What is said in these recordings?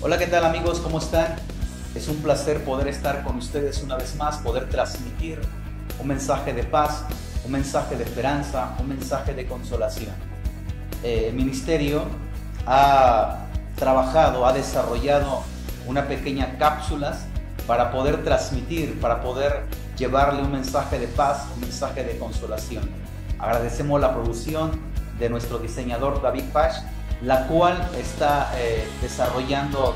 Hola, ¿qué tal amigos? ¿Cómo están? Es un placer poder estar con ustedes una vez más, poder transmitir un mensaje de paz, un mensaje de esperanza, un mensaje de consolación. El ministerio ha trabajado, ha desarrollado una pequeña cápsulas para poder transmitir, para poder llevarle un mensaje de paz, un mensaje de consolación. Agradecemos la producción de nuestro diseñador David Pash, la cual está desarrollando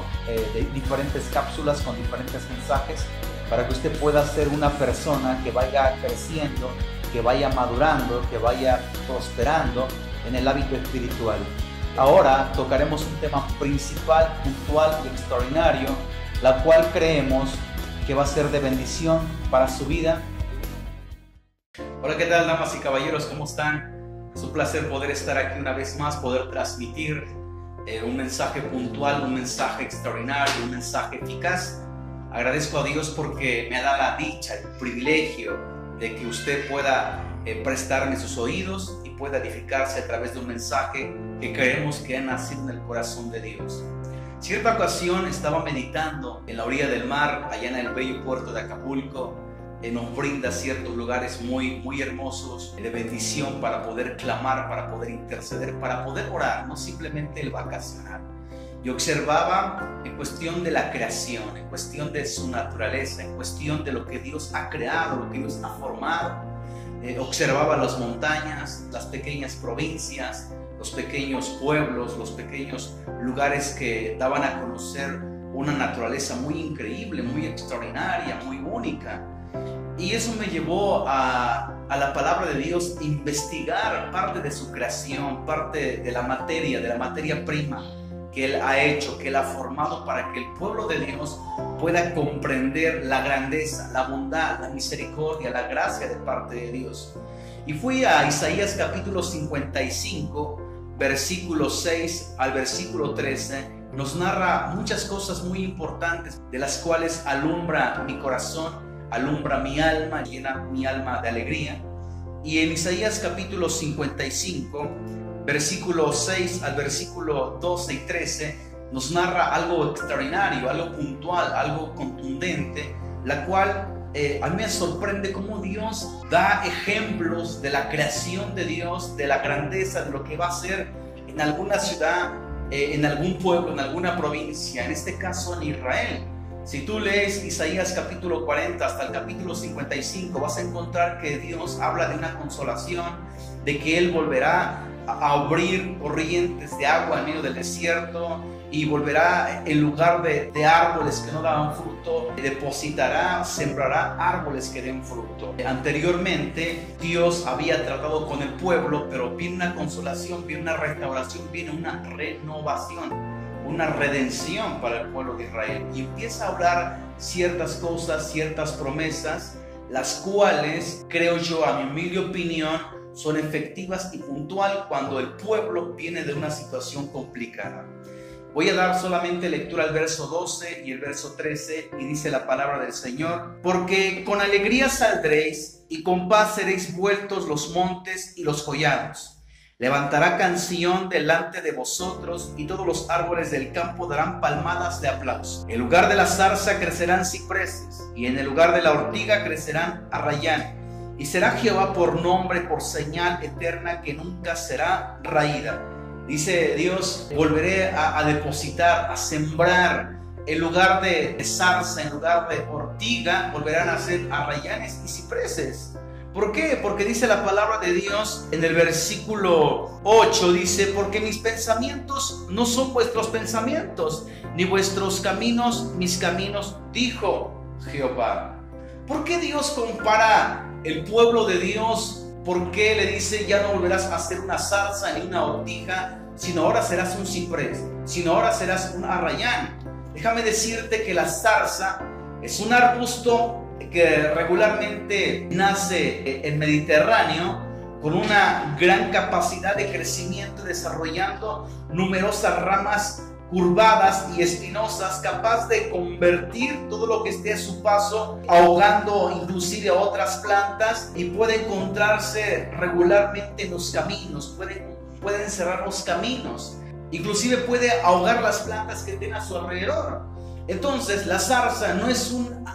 diferentes cápsulas con diferentes mensajes para que usted pueda ser una persona que vaya creciendo, que vaya madurando, que vaya prosperando en el hábito espiritual. Ahora tocaremos un tema principal, puntual y extraordinario, la cual creemos que va a ser de bendición para su vida. Hola, ¿qué tal, damas y caballeros? ¿Cómo están? Es un placer poder estar aquí una vez más, poder transmitir un mensaje puntual, un mensaje extraordinario, un mensaje eficaz. Agradezco a Dios porque me ha dado la dicha, el privilegio de que usted pueda prestarme sus oídos y pueda edificarse a través de un mensaje que creemos que ha nacido en el corazón de Dios. Cierta ocasión estaba meditando en la orilla del mar, allá en el bello puerto de Acapulco. Nos brinda ciertos lugares muy hermosos de bendición para poder clamar, para poder interceder, para poder orar, no simplemente el vacacionar. Yo observaba en cuestión de la creación, en cuestión de su naturaleza, en cuestión de lo que Dios ha creado, lo que Dios ha formado. Observaba las montañas, las pequeñas provincias, los pequeños pueblos, los pequeños lugares que daban a conocer una naturaleza muy increíble, muy extraordinaria, muy única. Y eso me llevó a la palabra de Dios, investigar parte de su creación, parte de la materia prima que Él ha hecho, que Él ha formado para que el pueblo de Dios pueda comprender la grandeza, la bondad, la misericordia, la gracia de parte de Dios. Y fui a Isaías capítulo 55, versículo 6 al versículo 13. Nos narra muchas cosas muy importantes, de las cuales alumbra mi corazón, alumbra mi alma, llena mi alma de alegría. Y en Isaías capítulo 55, versículo 6 al versículo 12 y 13, nos narra algo extraordinario, algo puntual, algo contundente, la cual a mí me sorprende cómo Dios da ejemplos de la creación de Dios, de la grandeza, de lo que va a hacer en alguna ciudad, en algún pueblo, en alguna provincia, en este caso en Israel. Si tú lees Isaías capítulo 40 hasta el capítulo 55, vas a encontrar que Dios habla de una consolación, de que Él volverá a abrir corrientes de agua en medio del desierto y volverá en lugar de árboles que no daban fruto, depositará, sembrará árboles que den fruto. Anteriormente Dios había tratado con el pueblo, pero viene una consolación, viene una restauración, viene una renovación, una redención para el pueblo de Israel, y empieza a hablar ciertas cosas, ciertas promesas, las cuales creo yo, a mi humilde opinión, son efectivas y puntual cuando el pueblo viene de una situación complicada. Voy a dar solamente lectura al verso 12 y el verso 13, y dice la palabra del Señor: porque con alegría saldréis y con paz seréis vueltos los montes y los collados. Levantará canción delante de vosotros, y todos los árboles del campo darán palmadas de aplauso. En lugar de la zarza crecerán cipreses, y en el lugar de la ortiga crecerán arrayanes. Y será Jehová por nombre, por señal eterna que nunca será raída. Dice Dios: volveré a depositar, a sembrar. En lugar de zarza, en lugar de ortiga, volverán a ser arrayanes y cipreses. ¿Por qué? Porque dice la palabra de Dios en el versículo 8, dice: porque mis pensamientos no son vuestros pensamientos, ni vuestros caminos mis caminos, dijo Jehová. ¿Por qué Dios compara el pueblo de Dios? ¿Por qué le dice: ya no volverás a ser una zarza ni una ortiga, sino ahora serás un ciprés, sino ahora serás un arrayán? Déjame decirte que la zarza es un arbusto que regularmente nace en Mediterráneo, con una gran capacidad de crecimiento, desarrollando numerosas ramas curvadas y espinosas, capaz de convertir todo lo que esté a su paso, ahogando inclusive a otras plantas, y puede encontrarse regularmente en los caminos, pueden cerrar los caminos. inclusive puede ahogar las plantas que tiene a su alrededor. Entonces la zarza no es un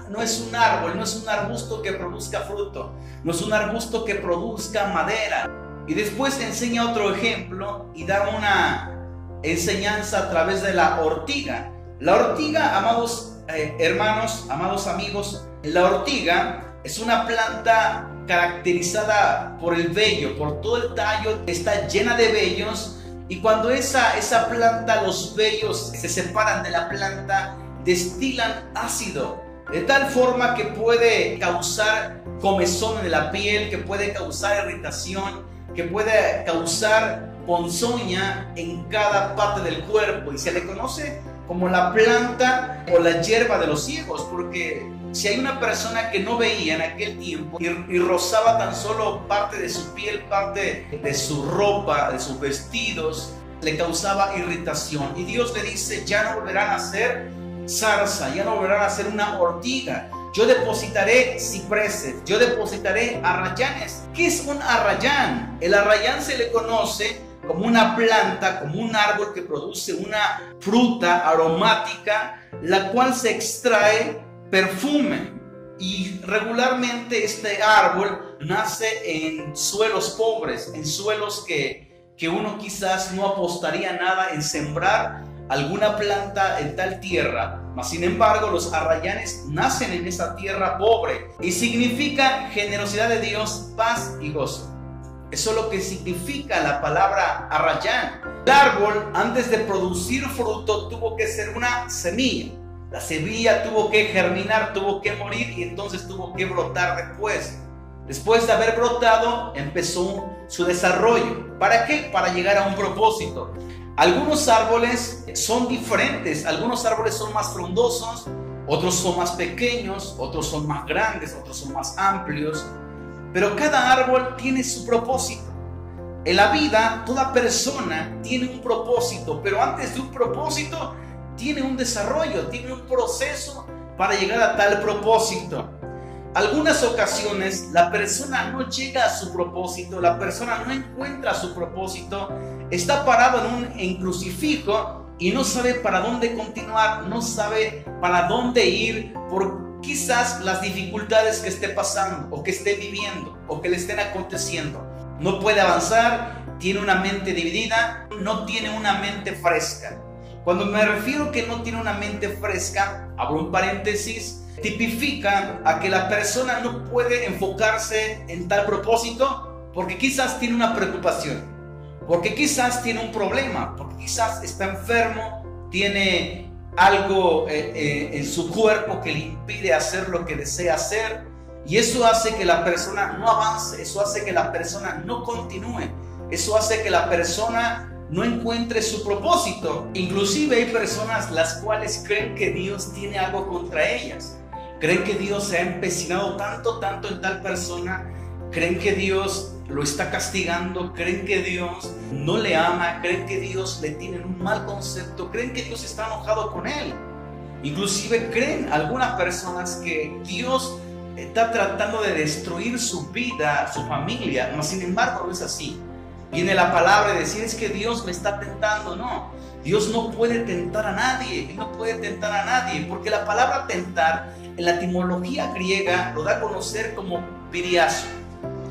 árbol, no es un arbusto que produzca fruto, no es un arbusto que produzca madera. Y después enseña otro ejemplo y da una enseñanza a través de la ortiga. La ortiga, amados hermanos, amados amigos, la ortiga es una planta caracterizada por el vello, por todo el tallo, está llena de vellos, y cuando esa planta, los vellos se separan de la planta, destilan ácido, de tal forma que puede causar comezón en la piel, que puede causar irritación, que puede causar ponzoña en cada parte del cuerpo, y se le conoce como la planta o la hierba de los ciegos, porque si hay una persona que no veía en aquel tiempo y rozaba tan solo parte de su piel, parte de su ropa, de sus vestidos, le causaba irritación. Y Dios le dice: ya no volverán a ser zarza, ya no volverán a ser una ortiga. Yo depositaré cipreses, yo depositaré arrayanes. ¿Qué es un arrayán? El arrayán se le conoce como una planta, como un árbol que produce una fruta aromática, la cual se extrae perfume. Y regularmente este árbol nace en suelos pobres, en suelos que uno quizás no apostaría nada en sembrar alguna planta en tal tierra. Mas sin embargo, los arrayanes nacen en esa tierra pobre y significa generosidad de Dios, paz y gozo. Eso es lo que significa la palabra arrayán. El árbol, antes de producir fruto, tuvo que ser una semilla. La semilla tuvo que germinar, tuvo que morir y entonces tuvo que brotar después. Después de haber brotado, empezó su desarrollo. ¿Para qué? Para llegar a un propósito. Algunos árboles son diferentes. Algunos árboles son más frondosos, otros son más pequeños, otros son más grandes, otros son más amplios. Pero cada árbol tiene su propósito. En la vida, toda persona tiene un propósito, pero antes de un propósito, tiene un desarrollo, tiene un proceso para llegar a tal propósito. Algunas ocasiones la persona no llega a su propósito, la persona no encuentra su propósito, está parado en un encrucifijo y no sabe para dónde continuar, no sabe para dónde ir por quizás las dificultades que esté pasando o que esté viviendo o que le estén aconteciendo. No puede avanzar, tiene una mente dividida, no tiene una mente fresca. Cuando me refiero que no tiene una mente fresca, abro un paréntesis, tipifica a que la persona no puede enfocarse en tal propósito porque quizás tiene una preocupación, porque quizás tiene un problema, porque quizás está enfermo, tiene algo en su cuerpo que le impide hacer lo que desea hacer, y eso hace que la persona no avance, eso hace que la persona no continúe, eso hace que la persona no encuentre su propósito. Inclusive hay personas las cuales creen que Dios tiene algo contra ellas, creen que Dios se ha empecinado tanto en tal persona, creen que Dios lo está castigando, creen que Dios no le ama, creen que Dios le tiene un mal concepto, creen que Dios está enojado con él. Inclusive creen algunas personas que Dios está tratando de destruir su vida, su familia, pero sin embargo no es así. Viene la palabra de decir: es que Dios me está tentando. No, Dios no puede tentar a nadie, Él no puede tentar a nadie, porque la palabra tentar en la etimología griega lo da a conocer como piriazo.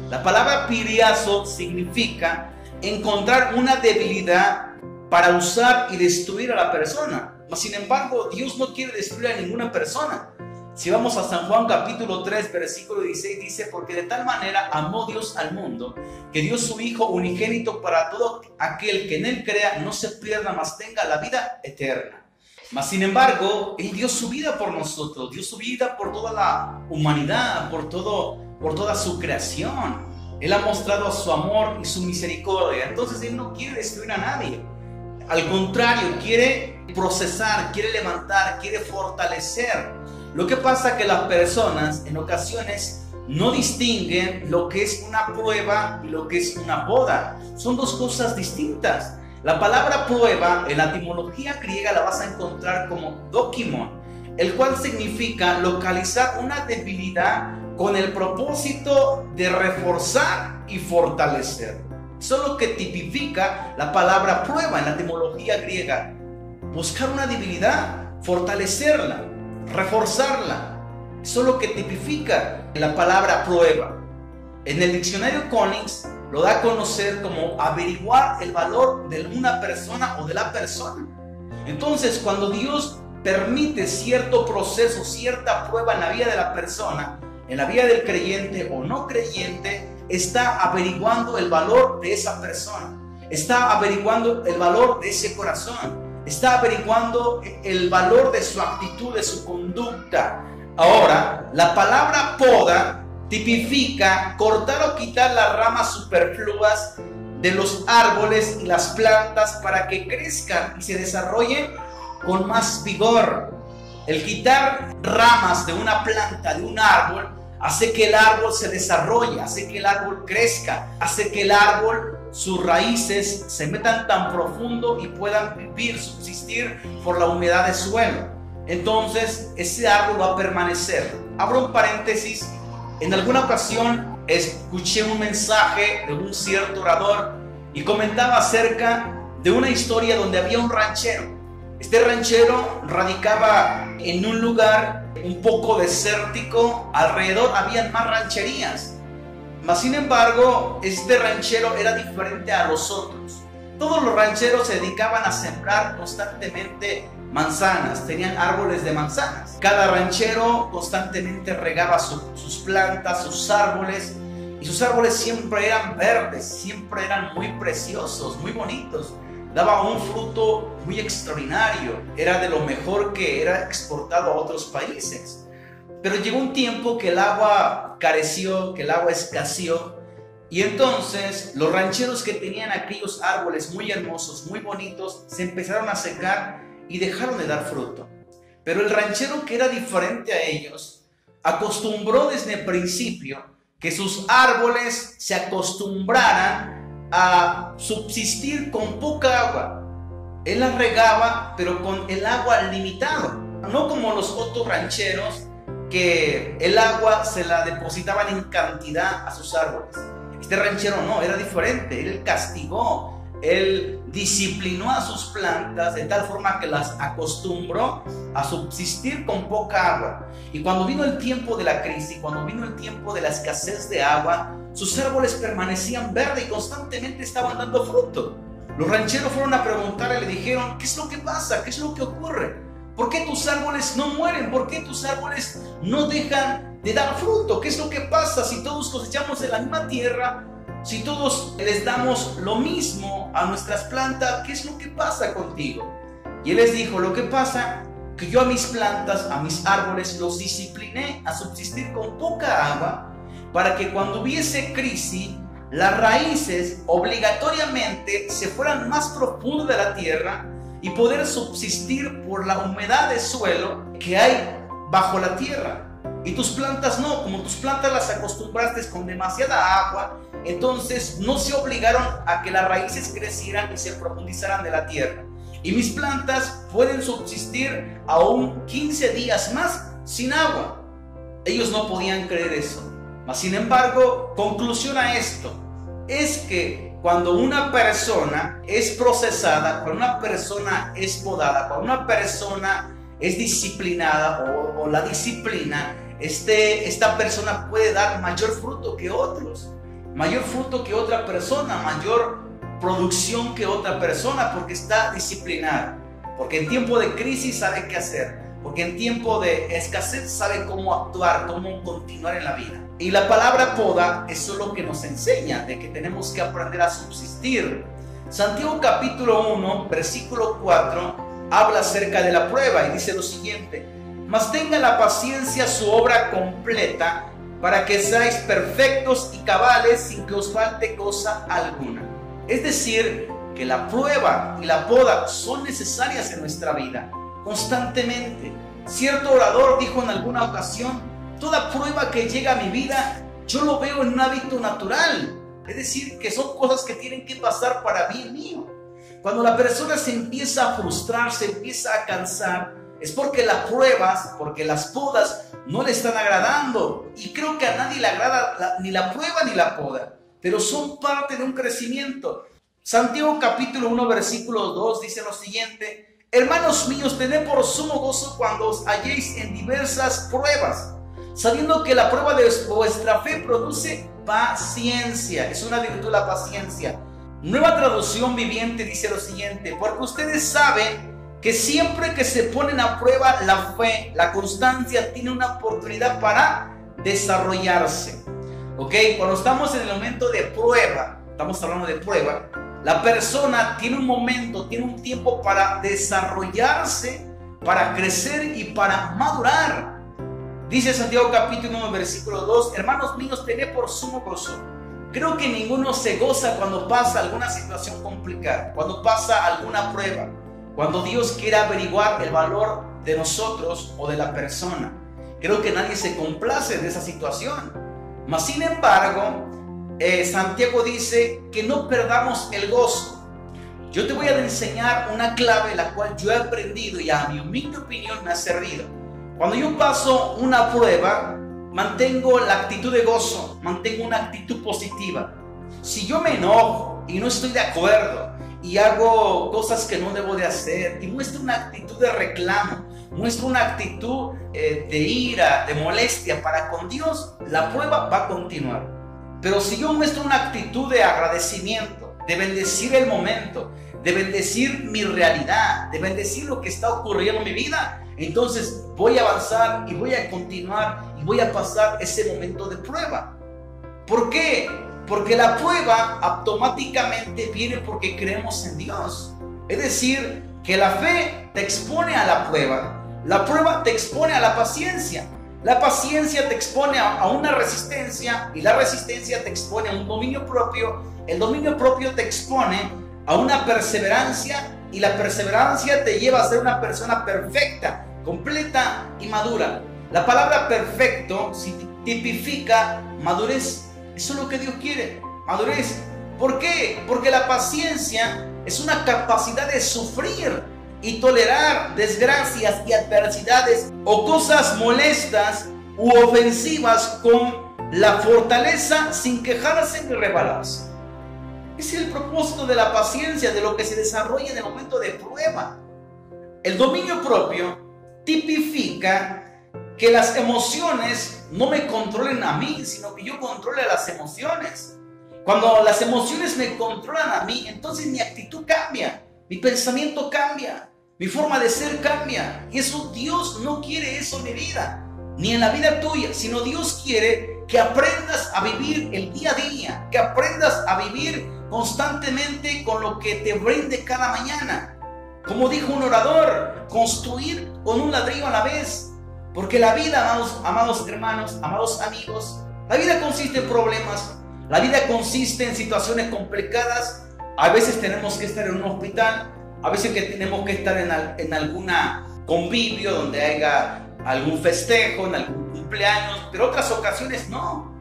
La palabra piriazo significa encontrar una debilidad para usar y destruir a la persona. Mas sin embargo, Dios no quiere destruir a ninguna persona. Si vamos a San Juan capítulo 3, versículo 16, dice: porque de tal manera amó Dios al mundo, que dio su Hijo unigénito para todo aquel que en Él crea, no se pierda, mas tenga la vida eterna. Mas sin embargo, Él dio su vida por nosotros, dio su vida por toda la humanidad, por toda su creación. Él ha mostrado su amor y su misericordia. Entonces Él no quiere destruir a nadie. Al contrario, quiere procesar, quiere levantar, quiere fortalecer. Lo que pasa es que las personas en ocasiones no distinguen lo que es una prueba y lo que es una poda. Son dos cosas distintas. La palabra prueba en la etimología griega la vas a encontrar como dokimon, el cual significa localizar una debilidad con el propósito de reforzar y fortalecer. Solo que tipifica la palabra prueba en la etimología griega. Buscar una debilidad, fortalecerla, reforzarla. Solo que tipifica la palabra prueba. En el diccionario Collins lo da a conocer como averiguar el valor de una persona o de la persona. Entonces, cuando Dios permite cierto proceso, cierta prueba en la vida de la persona, en la vida del creyente o no creyente, está averiguando el valor de esa persona, está averiguando el valor de ese corazón, está averiguando el valor de su actitud, de su conducta. Ahora, la palabra poda tipifica cortar o quitar las ramas superfluas de los árboles y las plantas para que crezcan y se desarrollen con más vigor. El quitar ramas de una planta, de un árbol, hace que el árbol se desarrolle, hace que el árbol crezca, hace que el árbol, sus raíces se metan tan profundo y puedan vivir, subsistir por la humedad del suelo. Entonces ese árbol va a permanecer. Abro un paréntesis. En alguna ocasión escuché un mensaje de un cierto orador y comentaba acerca de una historia donde había un ranchero. Este ranchero radicaba en un lugar un poco desértico, alrededor habían más rancherías. Mas sin embargo, este ranchero era diferente a los otros. Todos los rancheros se dedicaban a sembrar constantemente manzanas, tenían árboles de manzanas. Cada ranchero constantemente regaba sus plantas, sus árboles, y sus árboles siempre eran verdes, siempre eran muy preciosos, muy bonitos. Daba un fruto muy extraordinario, era de lo mejor que era exportado a otros países. Pero llegó un tiempo que el agua careció, que el agua escaseó, y entonces los rancheros que tenían aquellos árboles muy hermosos, muy bonitos, se empezaron a secar y dejaron de dar fruto. Pero el ranchero, que era diferente a ellos, acostumbró desde el principio que sus árboles se acostumbraran a subsistir con poca agua. Él las regaba, pero con el agua limitado, no como los otros rancheros que el agua se la depositaban en cantidad a sus árboles. Este ranchero no, era diferente. Él castigó, él disciplinó a sus plantas de tal forma que las acostumbró a subsistir con poca agua. Y cuando vino el tiempo de la crisis, cuando vino el tiempo de la escasez de agua, sus árboles permanecían verdes y constantemente estaban dando fruto. Los rancheros fueron a preguntarle y le dijeron: ¿qué es lo que pasa? ¿Qué es lo que ocurre? ¿Por qué tus árboles no mueren? ¿Por qué tus árboles no dejan de dar fruto? ¿Qué es lo que pasa si todos cosechamos de la misma tierra? Si todos les damos lo mismo a nuestras plantas, ¿qué es lo que pasa contigo? Y él les dijo: lo que pasa que yo a mis plantas, a mis árboles, los discipliné a subsistir con poca agua, para que cuando hubiese crisis, las raíces obligatoriamente se fueran más profundo de la tierra y poder subsistir por la humedad del suelo que hay bajo la tierra. Y tus plantas no, como tus plantas las acostumbraste con demasiada agua, entonces no se obligaron a que las raíces crecieran y se profundizaran de la tierra. Y mis plantas pueden subsistir aún 15 días más sin agua. Ellos no podían creer eso. Mas sin embargo, conclusión a esto es que cuando una persona es procesada, cuando una persona es podada, cuando una persona es disciplinada o la disciplina, esta persona puede dar mayor fruto que otros, mayor fruto que otra persona, mayor producción que otra persona, porque está disciplinada, porque en tiempo de crisis sabe qué hacer, porque en tiempo de escasez sabe cómo actuar, cómo continuar en la vida. Y la palabra poda es lo que nos enseña de que tenemos que aprender a subsistir. Santiago capítulo 1, versículo 4, habla acerca de la prueba y dice lo siguiente: mas tenga la paciencia su obra completa, para que seáis perfectos y cabales sin que os falte cosa alguna. Es decir, que la prueba y la poda son necesarias en nuestra vida, constantemente. Cierto orador dijo en alguna ocasión: toda prueba que llega a mi vida, yo lo veo en un hábito natural. Es decir, que son cosas que tienen que pasar para bien mío. Cuando la persona se empieza a frustrar, se empieza a cansar, es porque las pruebas, porque las podas no le están agradando. Y creo que a nadie le agrada ni la prueba ni la poda. pero son parte de un crecimiento. Santiago capítulo 1 versículo 2 dice lo siguiente: hermanos míos, tened por sumo gozo cuando os halléis en diversas pruebas, sabiendo que la prueba de vuestra fe produce paciencia. Es una virtud la paciencia. Nueva Traducción Viviente dice lo siguiente: porque ustedes saben que siempre que se ponen a prueba la fe, la constancia tiene una oportunidad para desarrollarse. Ok, cuando estamos en el momento de prueba, estamos hablando de prueba, la persona tiene un momento, tiene un tiempo para desarrollarse, para crecer y para madurar. Dice Santiago capítulo 1 versículo 2: hermanos míos, tened por sumo gozo. Creo que ninguno se goza cuando pasa alguna situación complicada, cuando pasa alguna prueba, cuando Dios quiere averiguar el valor de nosotros o de la persona. Creo que nadie se complace de esa situación. Mas sin embargo, Santiago dice que no perdamos el gozo. Yo te voy a enseñar una clave la cual yo he aprendido y a mi humilde opinión me ha servido. Cuando yo paso una prueba, mantengo la actitud de gozo, mantengo una actitud positiva. Si yo me enojo y no estoy de acuerdo y hago cosas que no debo de hacer y muestro una actitud de reclamo, muestro una actitud de ira, de molestia para con Dios, la prueba va a continuar. Pero si yo muestro una actitud de agradecimiento, de bendecir el momento, de bendecir mi realidad, de bendecir lo que está ocurriendo en mi vida, entonces voy a avanzar y voy a continuar y voy a pasar ese momento de prueba. ¿Por qué? Porque la prueba automáticamente viene porque creemos en Dios. Es decir, que la fe te expone a la prueba te expone a la paciencia te expone a una resistencia, y la resistencia te expone a un dominio propio, el dominio propio te expone a una perseverancia, y la perseverancia te lleva a ser una persona perfecta, completa y madura. La palabra perfecto tipifica madurez. Eso es lo que Dios quiere, madurez. ¿Por qué? Porque la paciencia es una capacidad de sufrir y tolerar desgracias y adversidades o cosas molestas u ofensivas con la fortaleza sin quejarse ni rebelarse. Ese es el propósito de la paciencia, de lo que se desarrolla en el momento de prueba. El dominio propio tipifica que las emociones no me controlen a mí, sino que yo controle las emociones. Cuando las emociones me controlan a mí, entonces mi actitud cambia, mi pensamiento cambia, mi forma de ser cambia. Y eso, Dios no quiere eso en mi vida, ni en la vida tuya, sino Dios quiere que aprendas a vivir el día a día, que aprendas a vivir constantemente con lo que te brinde cada mañana. Como dijo un orador, construir con un ladrillo a la vez. Porque la vida, amados hermanos, amados amigos, la vida consiste en problemas, la vida consiste en situaciones complicadas. A veces tenemos que estar en un hospital, a veces que tenemos que estar en alguna convivio donde haya algún festejo, en algún cumpleaños, pero otras ocasiones no.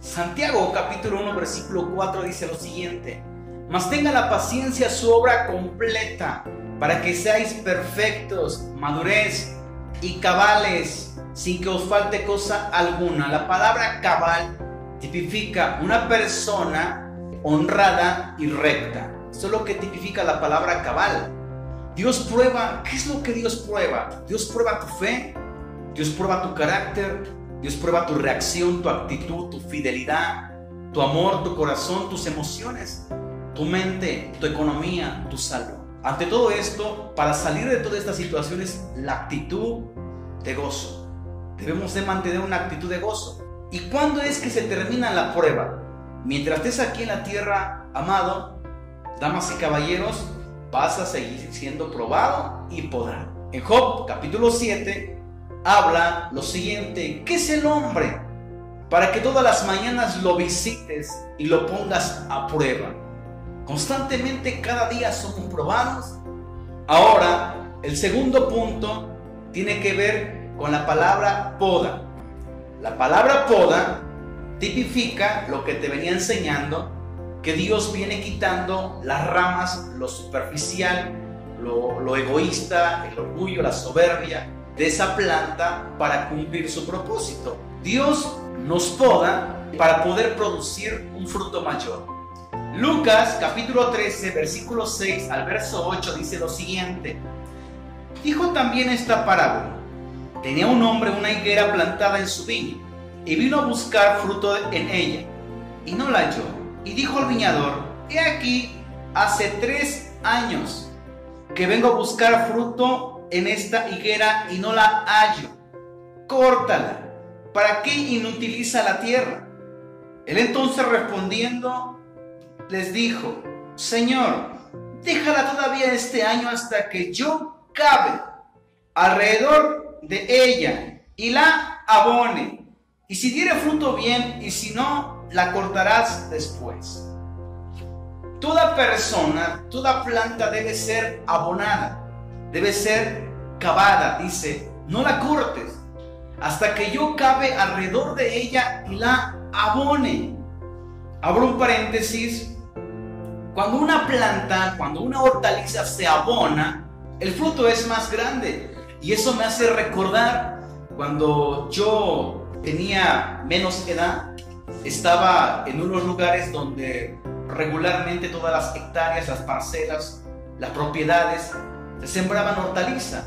Santiago capítulo 1 versículo 4 dice lo siguiente: mas tenga la paciencia su obra completa, para que seáis perfectos, madurez y cabales, sin que os falte cosa alguna. La palabra cabal tipifica una persona honrada y recta. Eso es lo que tipifica la palabra cabal. Dios prueba. ¿Qué es lo que Dios prueba? Dios prueba tu fe, Dios prueba tu carácter, Dios prueba tu reacción, tu actitud, tu fidelidad, tu amor, tu corazón, tus emociones, tu mente, tu economía, tu salud. Ante todo esto, para salir de todas estas situaciones, la actitud de gozo. Debemos de mantener una actitud de gozo. ¿Y cuándo es que se termina la prueba? Mientras estés aquí en la tierra, amado, damas y caballeros, vas a seguir siendo probado y podrá. En Job capítulo 7 habla lo siguiente: ¿qué es el hombre para que todas las mañanas lo visites y lo pongas a prueba? Constantemente, cada día somos probados. Ahora, el segundo punto tiene que ver con la palabra poda. La palabra poda tipifica lo que te venía enseñando, que Dios viene quitando las ramas, lo superficial, lo egoísta, el orgullo, la soberbia de esa planta para cumplir su propósito. Dios nos poda para poder producir un fruto mayor. Lucas capítulo 13, versículo 6 al verso 8 dice lo siguiente. Dijo también esta parábola. Tenía un hombre una higuera plantada en su viña, y vino a buscar fruto en ella, y no la halló. Y dijo al viñador: he aquí, hace 3 años que vengo a buscar fruto en esta higuera y no la hallo. Córtala. ¿Para qué inutiliza la tierra? Él entonces respondiendo les dijo: Señor, déjala todavía este año hasta que yo cabe alrededor de ella y la abone. Y si diere fruto, bien, y si no, la cortarás después. Toda persona, toda planta debe ser abonada, debe ser cavada. Dice: no la cortes hasta que yo cabe alrededor de ella y la abone. Abro un paréntesis. Cuando una planta, cuando una hortaliza se abona, el fruto es más grande. Y eso me hace recordar cuando yo tenía menos edad, estaba en unos lugares donde regularmente todas las hectáreas, las parcelas, las propiedades se sembraban hortaliza.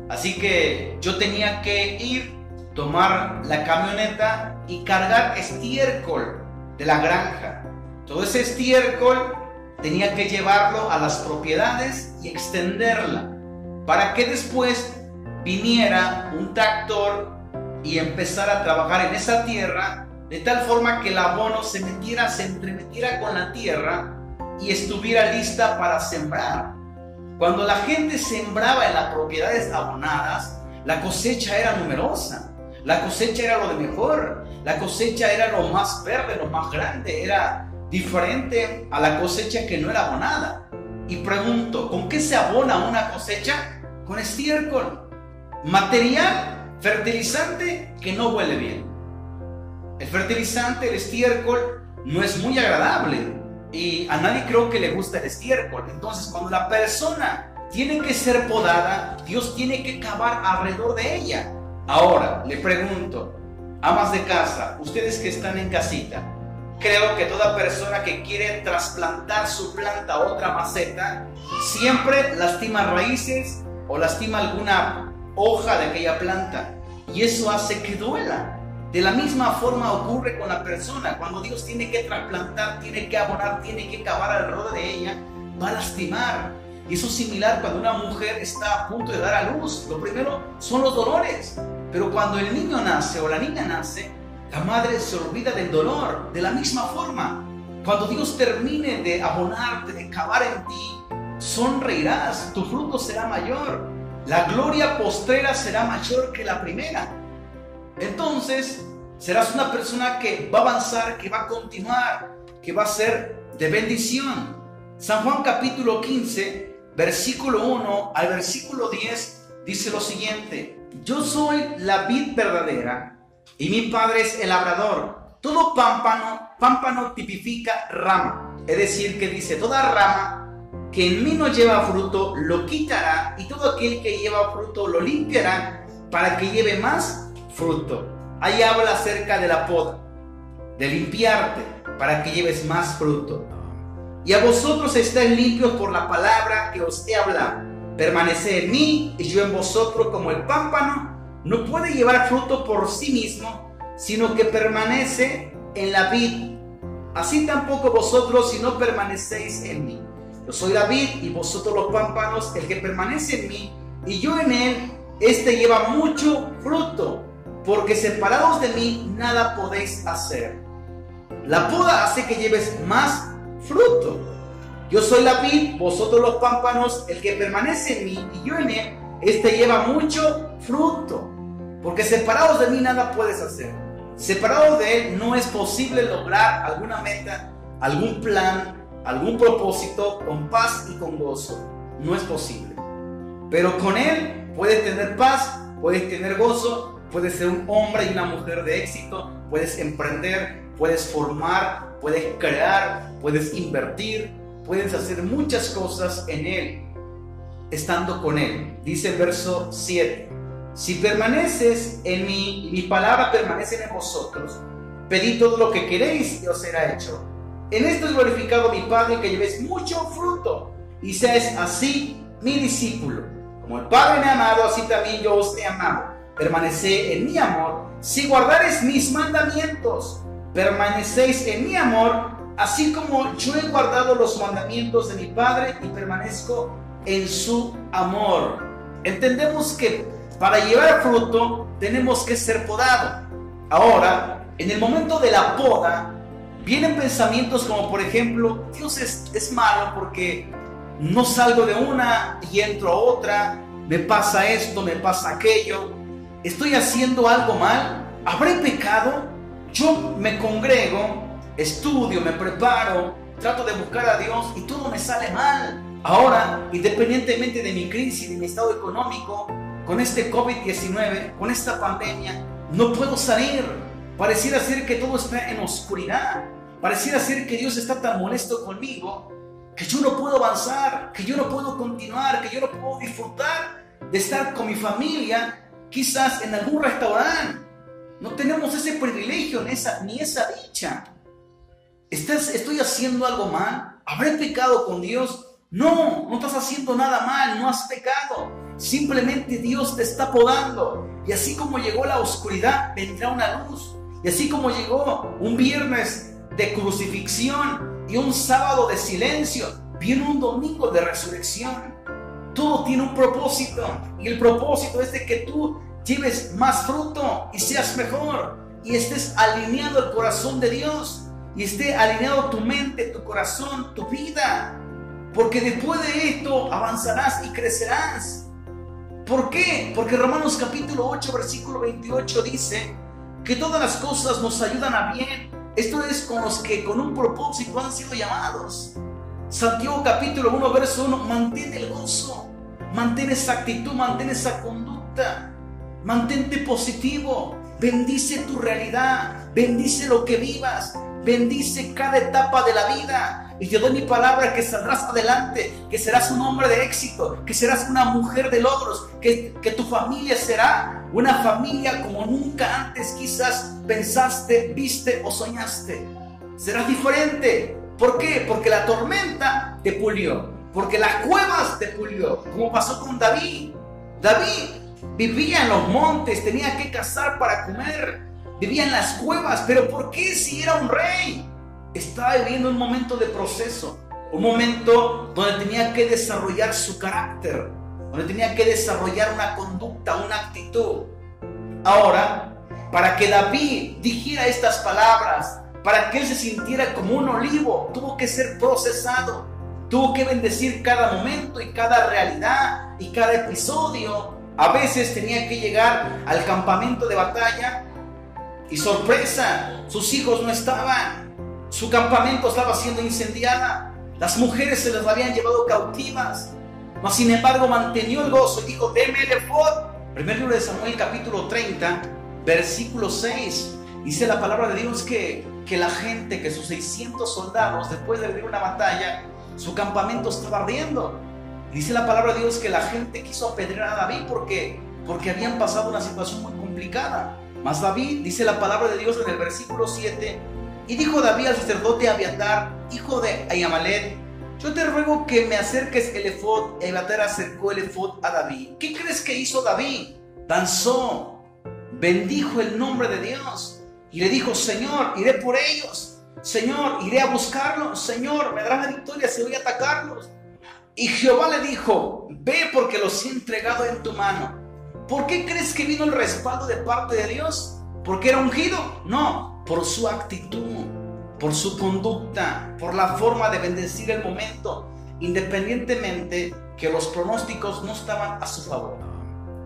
Así que yo tenía que ir, tomar la camioneta y cargar estiércol de la granja. Todo ese estiércol tenía que llevarlo a las propiedades y extenderla para que después viniera un tractor y empezara a trabajar en esa tierra de tal forma que el abono se entremetiera con la tierra y estuviera lista para sembrar. Cuando la gente sembraba en las propiedades abonadas, la cosecha era numerosa. La cosecha era lo de mejor, la cosecha era lo más verde, lo más grande, era diferente a la cosecha que no era abonada. Y pregunto, ¿con qué se abona una cosecha? Con estiércol, material fertilizante que no huele bien. El fertilizante, el estiércol, no es muy agradable y a nadie creo que le gusta el estiércol. Entonces, cuando la persona tiene que ser podada, Dios tiene que cavar alrededor de ella. Ahora, le pregunto, amas de casa, ustedes que están en casita, creo que toda persona que quiere trasplantar su planta a otra maceta, siempre lastima raíces o lastima alguna hoja de aquella planta. Y eso hace que duela. De la misma forma ocurre con la persona. Cuando Dios tiene que trasplantar, tiene que abonar, tiene que cavar alrededor de ella, va a lastimar. Y eso es similar cuando una mujer está a punto de dar a luz. Lo primero son los dolores. Pero cuando el niño nace o la niña nace, la madre se olvida del dolor. De la misma forma, cuando Dios termine de abonarte, de cavar en ti, sonreirás, tu fruto será mayor. La gloria postrera será mayor que la primera. Entonces, serás una persona que va a avanzar, que va a continuar, que va a ser de bendición. San Juan capítulo 15, versículo 1 al versículo 10 dice lo siguiente: yo soy la vid verdadera y mi Padre es el labrador. Todo pámpano tipifica rama, es decir, que dice: toda rama que en mí no lleva fruto lo quitará, y todo aquel que lleva fruto lo limpiará para que lleve más fruto. Ahí habla acerca de la poda, de limpiarte para que lleves más fruto. Y a vosotros estáis limpios por la palabra que os he hablado. Permaneced en mí y yo en vosotros. Como el pámpano no puede llevar fruto por sí mismo, sino que permanece en la vid, así tampoco vosotros si no permanecéis en mí. Yo soy la vid y vosotros los pámpanos. El que permanece en mí y yo en él, este lleva mucho fruto, porque separados de mí nada podéis hacer. La poda hace que lleves más fruto. Yo soy la vid, vosotros los pámpanos. El que permanece en mí y yo en él, este lleva mucho fruto, porque separados de mí nada puedes hacer. Separados de él no es posible lograr alguna meta, algún plan, algún propósito con paz y con gozo. No es posible. Pero con él puedes tener paz, puedes tener gozo, puedes ser un hombre y una mujer de éxito, puedes emprender, puedes formar, puedes crear, puedes invertir, puedes hacer muchas cosas en él, estando con él. Dice el verso 7: si permaneces en mí y mis palabras permanecen en vosotros, Pedid todo lo que queréis y os será hecho. En esto es glorificado mi Padre, que llevéis mucho fruto y seáis así mi discípulo. Como el Padre me ha amado, así también yo os he amado. Permaneced en mi amor. Si guardareis mis mandamientos, permanecéis en mi amor, así como yo he guardado los mandamientos de mi Padre y permanezco en su amor. Entendemos que para llevar fruto tenemos que ser podados. Ahora, en el momento de la poda, vienen pensamientos como, por ejemplo, Dios es malo porque no salgo de una y entro a otra, me pasa esto, me pasa aquello, estoy haciendo algo mal, ¿habré pecado? Yo me congrego, estudio, me preparo, trato de buscar a Dios y todo me sale mal. Ahora, independientemente de mi crisis, de mi estado económico, con este COVID-19, con esta pandemia, no puedo salir. Pareciera ser que todo está en oscuridad. Pareciera ser que Dios está tan molesto conmigo que yo no puedo avanzar, que yo no puedo continuar, que yo no puedo disfrutar de estar con mi familia, quizás en algún restaurante. No tenemos ese privilegio ni esa dicha. ¿Estoy haciendo algo mal? ¿Habré pecado con Dios? No, no estás haciendo nada mal, no has pecado. Simplemente Dios te está podando. Y así como llegó la oscuridad, vendrá una luz. Y así como llegó un viernes de crucifixión y un sábado de silencio, viene un domingo de resurrección. Todo tiene un propósito. Y el propósito es de que tú lleves más fruto y seas mejor. Y estés alineado al corazón de Dios. Y esté alineado tu mente, tu corazón, tu vida. Porque después de esto avanzarás y crecerás. ¿Por qué? Porque Romanos capítulo 8, versículo 28 dice que todas las cosas nos ayudan a bien. Esto es con los que con un propósito han sido llamados. Santiago capítulo 1, verso 1, mantén el gozo, mantén esa actitud, mantén esa conducta, mantente positivo, bendice tu realidad, bendice lo que vivas, bendice cada etapa de la vida. Y te doy mi palabra que saldrás adelante, que serás un hombre de éxito, que serás una mujer de logros, que tu familia será una familia como nunca antes quizás pensaste, viste o soñaste. Serás diferente. ¿Por qué? Porque la tormenta te pulió, porque las cuevas te pulió, como pasó con David. David vivía en los montes, tenía que cazar para comer, vivía en las cuevas, pero ¿por qué si era un rey? Estaba viviendo un momento de proceso, un momento donde tenía que desarrollar su carácter, donde tenía que desarrollar una conducta, una actitud. Ahora, para que David dijera estas palabras, para que él se sintiera como un olivo, tuvo que ser procesado, tuvo que bendecir cada momento y cada realidad y cada episodio. A veces tenía que llegar al campamento de batalla y sorpresa, sus hijos no estaban. Su campamento estaba siendo incendiada. Las mujeres se las habían llevado cautivas. Mas sin embargo mantenía el gozo y dijo, deme el efod. Primer libro de Samuel capítulo 30, versículo 6. Dice la palabra de Dios que la gente, que sus 600 soldados, después de vivir una batalla, su campamento estaba ardiendo. Dice la palabra de Dios que la gente quiso apedrear a David porque habían pasado una situación muy complicada. Mas David, dice la palabra de Dios en el versículo 7, y dijo David al sacerdote Abiatar, hijo de Ahimelech, yo te ruego que me acerques el efod. Y Abiatar acercó el efod a David. ¿Qué crees que hizo David? Danzó, bendijo el nombre de Dios y le dijo, Señor, iré por ellos. Señor, iré a buscarlos. Señor, me darás la victoria si voy a atacarlos. Y Jehová le dijo, ve porque los he entregado en tu mano. ¿Por qué crees que vino el respaldo de parte de Dios? ¿Porque era ungido? No, por su actitud, por su conducta, por la forma de bendecir el momento, independientemente que los pronósticos no estaban a su favor.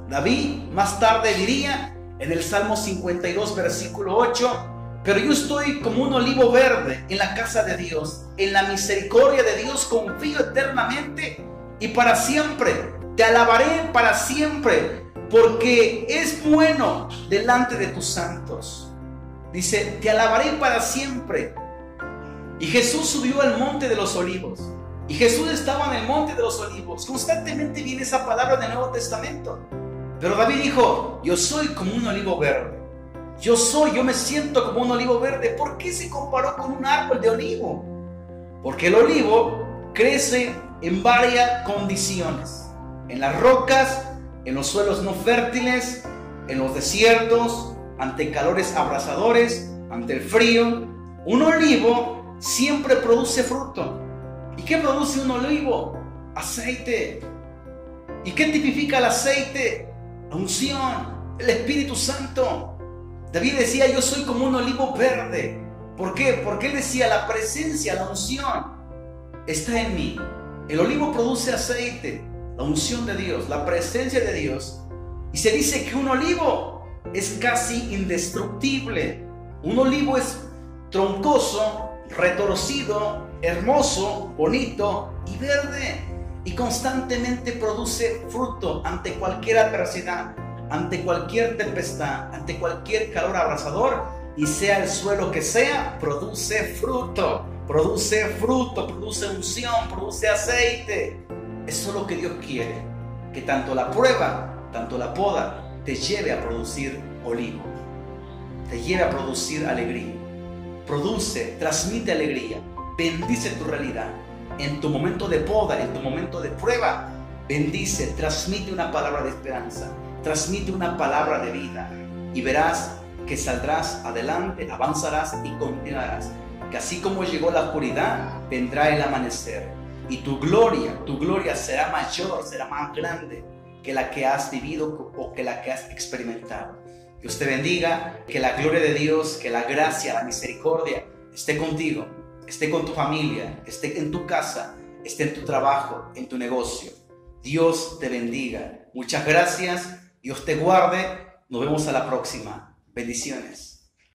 David más tarde diría en el Salmo 52, versículo 8, pero yo estoy como un olivo verde en la casa de Dios, en la misericordia de Dios confío eternamente y para siempre. Te alabaré para siempre, porque es bueno delante de tus santos. Dice, te alabaré para siempre. Y Jesús subió al monte de los olivos. Y Jesús estaba en el monte de los olivos. Constantemente viene esa palabra del Nuevo Testamento. Pero David dijo, yo soy como un olivo verde. Yo me siento como un olivo verde. ¿Por qué se comparó con un árbol de olivo? Porque el olivo crece en varias condiciones. En las rocas, en los suelos no fértiles, en los desiertos, ante calores abrasadores, ante el frío. Un olivo siempre produce fruto. ¿Y qué produce un olivo? Aceite. ¿Y qué tipifica el aceite? La unción, el Espíritu Santo. David decía, yo soy como un olivo verde. ¿Por qué? Porque él decía, la presencia, la unción está en mí. El olivo produce aceite, la unción de Dios, la presencia de Dios. Y se dice que un olivo es casi indestructible. Un olivo es troncoso, retorcido, hermoso, bonito y verde. Y constantemente produce fruto ante cualquier adversidad, ante cualquier tempestad, ante cualquier calor abrasador. Y sea el suelo que sea, produce fruto, produce unción, produce aceite. Eso es lo que Dios quiere, que tanto la prueba, tanto la poda, te lleve a producir olivo, te lleve a producir alegría. Produce, transmite alegría, bendice tu realidad. En tu momento de poda, en tu momento de prueba, bendice, transmite una palabra de esperanza, transmite una palabra de vida, y verás que saldrás adelante, avanzarás y continuarás. Que así como llegó la oscuridad, vendrá el amanecer, y tu gloria será mayor, será más grande que la que has vivido o que la que has experimentado. Dios te bendiga, que la gloria de Dios, que la gracia, la misericordia esté contigo, esté con tu familia, esté en tu casa, esté en tu trabajo, en tu negocio. Dios te bendiga. Muchas gracias. Dios te guarde. Nos vemos a la próxima. Bendiciones.